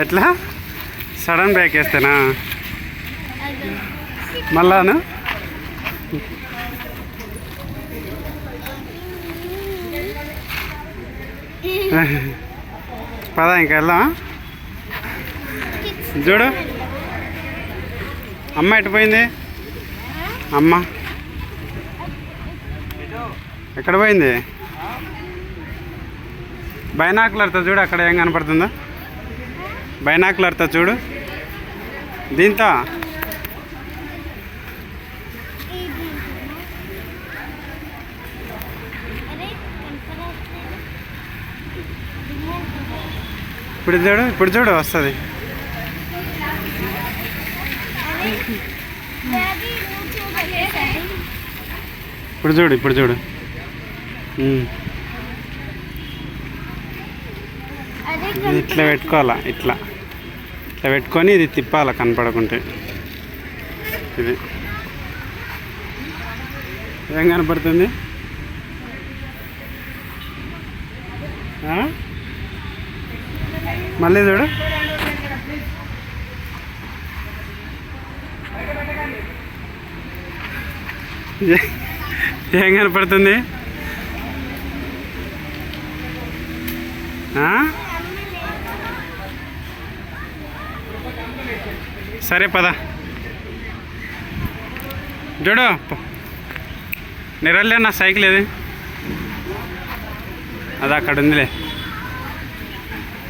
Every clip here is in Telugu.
ఎట్లా సడన్ బ్రేక్ వేస్తేనా మళ్ళాను పదా ఇంకా వెళ్దామా? చూడు అమ్మ ఎటు పోయింది? అమ్మ ఎక్కడ పోయింది? బైనాకులర్తో చూడు అక్కడ ఏం కనపడుతుందో. బైనాకులర్తో చూడు దీంతో. ఇప్పుడు చూడు వస్తుంది. ఇప్పుడు చూడు ఇట్లా పెట్టుకోవాలా, ఇట్లా పెట్టుకొని ఇది తిప్పాలా కనపడకుంటే. ఇది ఏం కనపడుతుంది? మళ్ళీ చూడు. ఏం కనపడుతుంది? సరే పద చూడు. నిరల్లే నా సైకిల్ ఏది? అది అక్కడ ఉందిలే,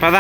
పద.